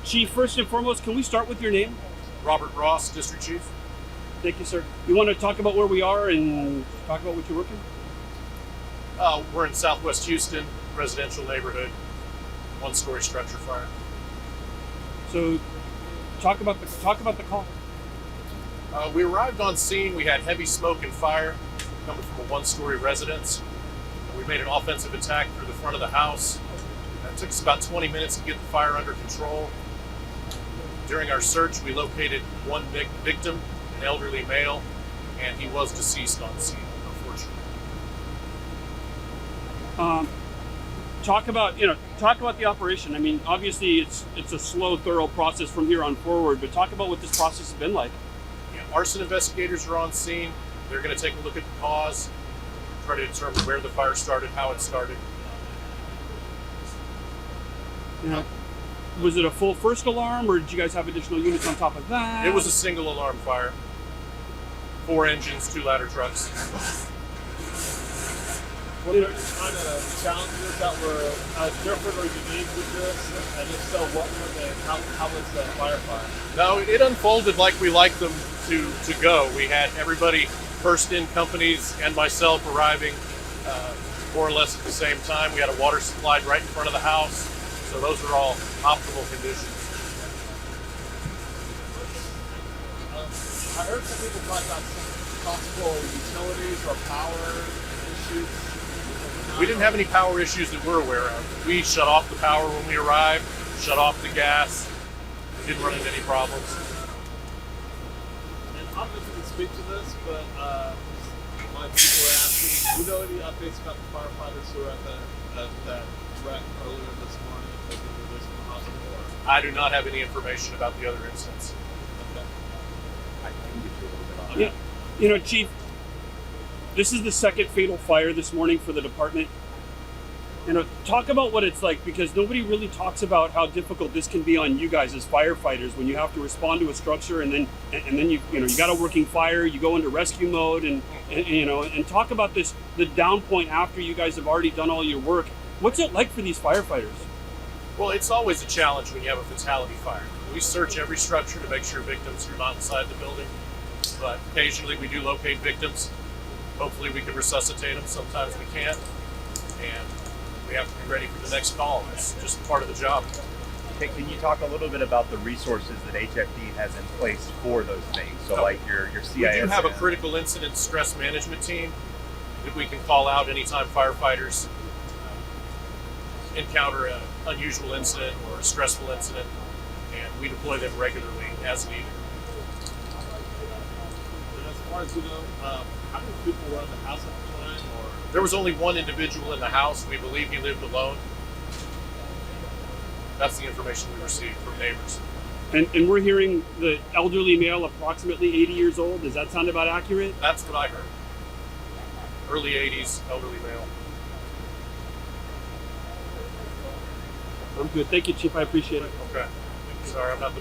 Chief, first and foremost, can we start with your name? Robert Ross, District Chief. Thank you, sir. You want to talk about where we are and talk about what you're working? We're in Southwest Houston, residential neighborhood, one-story structure fire. So, talk about the call. We arrived on scene. We had heavy smoke and fire coming from a one-story residence. We made an offensive attack through the front of the house. It took us about 20 minutes to get the fire under control. During our search, we located one victim, an elderly male, and he was deceased on scene, unfortunately. Talk about the operation. I mean, obviously it's a slow, thorough process from here on forward, but talk about what this process has been like. Yeah, arson investigators are on scene. They're going to take a look at the cause, try to determine where the fire started, how it started. Was it a full first alarm, or did you guys have additional units on top of that? It was a single alarm fire. 4 engines, 2 ladder trucks. Were there any kind of challenges that were different or unique with this? And if so, what were they? How was the firefight? No, it unfolded like we like them to go. We had everybody, first in companies and myself arriving more or less at the same time. We had a water supply right in front of the house. So those are all optimal conditions. I heard some people talk about some possible utilities or power issues. We didn't have any power issues that we're aware of. We shut off the power when we arrived, shut off the gas. We didn't run into any problems. And I'm not going to speak to this, but my people were asking, do you know any updates about the firefighters who were at that wreck earlier this morning that they were released from the hospital? Or? I do not have any information about the other incidents. Okay. I can get you a little bit on that. Yeah, Chief, this is the second fatal fire this morning for the department. Talk about what it's like, because nobody really talks about how difficult this can be on you guys as firefighters when you have to respond to a structure and then you got a working fire, you go into rescue mode and talk about the down point after you guys have already done all your work. What's it like for these firefighters? Well, it's always a challenge when you have a fatality fire. We search every structure to make sure victims are not inside the building, but occasionally we do locate victims. Hopefully we can resuscitate them. Sometimes we can't, and we have to be ready for the next call. It's just part of the job. Okay, can you talk a little bit about the resources that HFD has in place for those things? So like your CIS. We do have a critical incident stress management team that we can call out anytime firefighters encounter an unusual incident or a stressful incident, and we deploy them regularly as needed. And as far as you know, how many people were in the house at the time? Or There was only one individual in the house. We believe he lived alone. That's the information we received from neighbors. And we're hearing the elderly male, approximately 80 years old. Does that sound about accurate? That's what I heard. Early 80s, elderly male. I'm good. Thank you, Chief. I appreciate it. Okay. Sorry, I'm not the